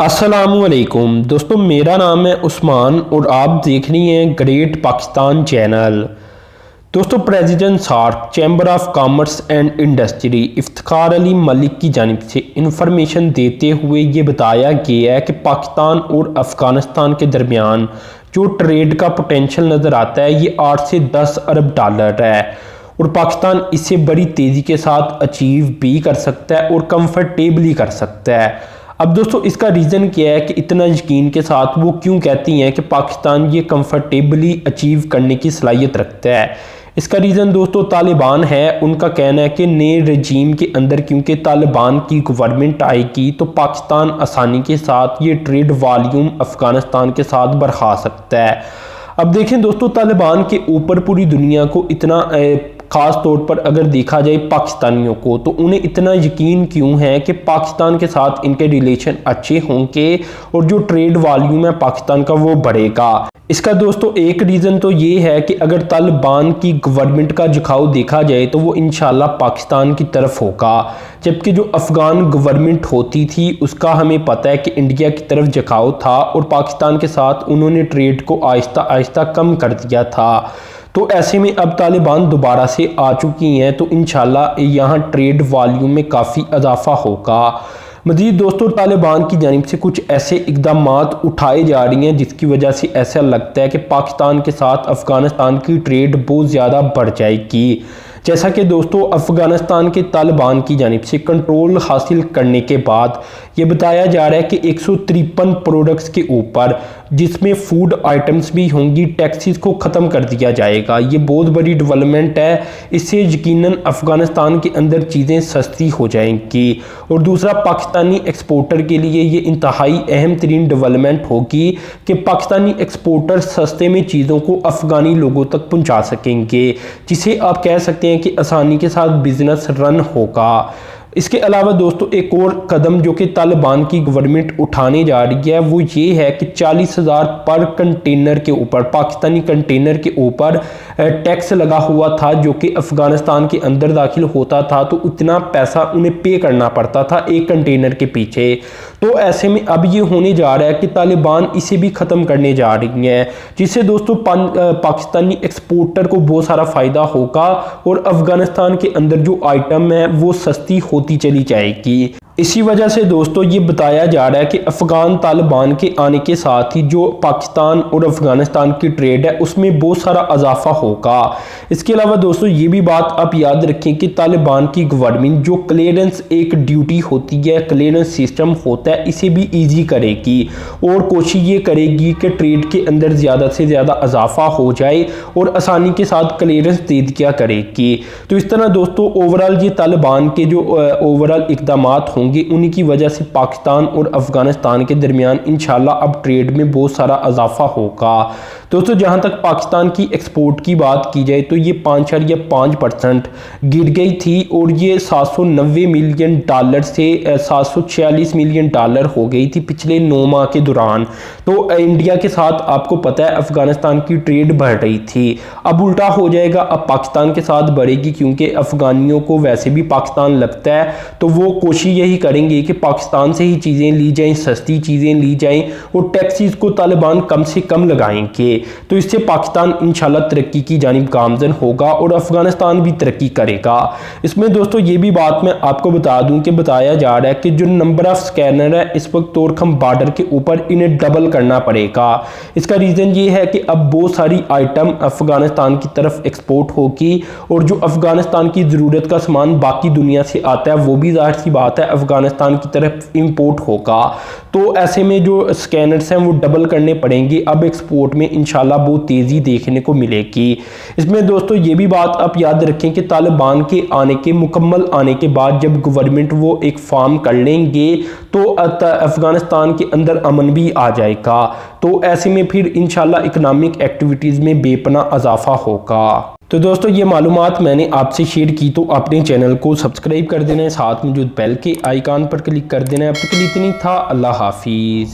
अस्सलामुअलैकुम दोस्तों, मेरा नाम है उस्मान और आप देख रही हैं ग्रेट पाकिस्तान चैनल। दोस्तों, president SAARC chamber of commerce and industry Iftikhar Ali Malik की जानिब से इंफॉर्मेशन देते हुए ये बताया गया है कि पाकिस्तान और अफ़गानिस्तान के दरमियान जो ट्रेड का पोटेंशियल नज़र आता है ये 8 से 10 अरब डॉलर है और पाकिस्तान इसे बड़ी तेज़ी के साथ अचीव भी कर सकता है और कंफर्टेबली कर सकता है। अब दोस्तों, इसका रीज़न क्या है कि इतना यकीन के साथ वो क्यों कहती हैं कि पाकिस्तान ये कंफर्टेबली अचीव करने की सलाहियत रखता है। इसका रीज़न दोस्तों तालिबान है। उनका कहना है कि नए रजीम के अंदर क्योंकि तालिबान की गवर्नमेंट आएगी तो पाकिस्तान आसानी के साथ ये ट्रेड वॉल्यूम अफ़गानिस्तान के साथ बढ़ा सकता है। अब देखें दोस्तों, तालिबान के ऊपर पूरी दुनिया को इतना ख़ास तौर पर अगर देखा जाए पाकिस्तानियों को, तो उन्हें इतना यकीन क्यों है कि पाकिस्तान के साथ इनके रिलेशन अच्छे होंगे और जो ट्रेड वॉल्यूम है पाकिस्तान का वो बढ़ेगा। इसका दोस्तों एक रीज़न तो ये है कि अगर तालिबान की गवर्नमेंट का झुकाव देखा जाए तो वो इंशाल्लाह पाकिस्तान की तरफ होगा, जबकि जो अफ़गान गवर्नमेंट होती थी उसका हमें पता है कि इंडिया की तरफ झुकाव था और पाकिस्तान के साथ उन्होंने ट्रेड को आहिस्ता आहिस्ता कम कर दिया था। तो ऐसे में अब तालिबान दोबारा से आ चुकी हैं तो इंशाल्लाह यहाँ ट्रेड वॉल्यूम में काफ़ी इजाफा होगा। मज़ीद दोस्तों, तालिबान की जानिब से कुछ ऐसे इक़दामात उठाए जा रही हैं जिसकी वजह से ऐसा लगता है कि पाकिस्तान के साथ अफ़गानिस्तान की ट्रेड बहुत ज़्यादा बढ़ जाएगी। जैसा कि दोस्तों, अफ़गानिस्तान के तालिबान की जानिब से कंट्रोल हासिल करने के बाद ये बताया जा रहा है कि 153 प्रोडक्ट्स के ऊपर, जिसमें फूड आइटम्स भी होंगी, टैक्सेस को ख़त्म कर दिया जाएगा। ये बहुत बड़ी डेवलपमेंट है। इससे यकीनन अफ़गानिस्तान के अंदर चीज़ें सस्ती हो जाएंगी और दूसरा, पाकिस्तानी एक्सपोर्टर के लिए ये इंतहाई अहम तरीन डेवलपमेंट होगी कि पाकिस्तानी एक्सपोर्टर सस्ते में चीज़ों को अफ़गानी लोगों तक पहुँचा सकेंगे, जिसे आप कह सकते हैं कि आसानी के साथ बिजनेस रन होगा। इसके अलावा दोस्तों, एक और कदम जो कि तालिबान की गवर्नमेंट उठाने जा रही है वो ये है कि 40,000 पर कंटेनर के ऊपर, पाकिस्तानी कंटेनर के ऊपर टैक्स लगा हुआ था जो कि अफ़गानिस्तान के अंदर दाखिल होता था, तो उतना पैसा उन्हें पे करना पड़ता था एक कंटेनर के पीछे। तो ऐसे में अब ये होने जा रहा है कि तालिबान इसे भी ख़त्म करने जा रही हैं, जिससे दोस्तों पाकिस्तानी एक्सपोर्टर को बहुत सारा फ़ायदा होगा और अफ़गानिस्तान के अंदर जो आइटम है वो सस्ती होती चली जाएगी। इसी वजह से दोस्तों ये बताया जा रहा है कि अफ़गान तालिबान के आने के साथ ही जो पाकिस्तान और अफ़गानिस्तान की ट्रेड है उसमें बहुत सारा इजाफा होगा। इसके अलावा दोस्तों ये भी बात आप याद रखें कि तालिबान की गवर्नमेंट जो क्लियरेंस एक ड्यूटी होती है, क्लियरेंस सिस्टम होता है, इसे भी ईजी करेगी और कोशिश ये करेगी कि ट्रेड के अंदर ज़्यादा से ज़्यादा इजाफा हो जाए और आसानी के साथ क्लियरेंस दे दिया करेगी। तो इस तरह दोस्तों ओवरऑल ये तालिबान के जो ओवरऑल इक़दामात होंगे उन्हीं की वजह से पाकिस्तान और अफ़गानिस्तान के दरमियान इंशाल्लाह अब ट्रेड में बहुत सारा इजाफा होगा। दोस्तों, जहां तक पाकिस्तान की एक्सपोर्ट की बात की जाए तो ये 5.5% गिर गई थी और ये 790 मिलियन डॉलर से 746 मिलियन डॉलर हो गई थी पिछले 9 माह के दौरान। तो इंडिया के साथ आपको पता है अफ़गानिस्तान की ट्रेड बढ़ रही थी, अब उल्टा हो जाएगा, अब पाकिस्तान के साथ बढ़ेगी क्योंकि अफ़गानियों को वैसे भी पाकिस्तान लगता है, तो वो कोशिश यही करेंगे कि पाकिस्तान से ही चीज़ें ली जाएं, सस्ती चीज़ें ली जाएं और टैक्सेस को तालिबान कम से कम लगाएंगे। तो इससे पाकिस्तान इंशाल्लाह तरक्की की जानिब गामज़न होगा और अफ़गानिस्तान भी तरक्की करेगा। इसमें दोस्तों ये भी बात मैं आपको बता दूं कि बताया जा रहा है कि जो नंबर ऑफ़ स्कैनर है इस वक्त तोरखम बॉर्डर के ऊपर इन्हें डबल करना पड़ेगा। इसका रीज़न ये है कि अब बहुत सारी आइटम अफ़गानिस्तान की तरफ एक्सपोर्ट होगी और जो अफ़गानिस्तान की ज़रूरत का सामान बाकी दुनिया से आता है वो भी ज़ाहिर सी बात है अफ़गानिस्तान की तरफ इंपोर्ट होगा। तो ऐसे में जो स्कैनर्स हैं वो डबल करने पड़ेंगे। अब एक्सपोर्ट में इंशाल्लाह बहुत तेज़ी देखने को मिलेगी। इसमें दोस्तों ये भी बात आप याद रखें कि तालिबान के आने के मुकम्मल आने के बाद जब गवर्नमेंट वो एक फॉर्म कर लेंगे तो अफ़गानिस्तान के अंदर अमन भी आ जाएगा। तो ऐसे में फिर इंशाल्लाह इकनॉमिक एक्टिविटीज़ में बेपनाह इजाफा होगा। तो दोस्तों ये मालूमात मैंने आपसे शेयर की, तो अपने चैनल को सब्सक्राइब कर देना है, साथ मौजूद बेल के आइकन पर क्लिक कर देना है। अब तक के लिए इतना ही था। अल्लाह हाफिज़।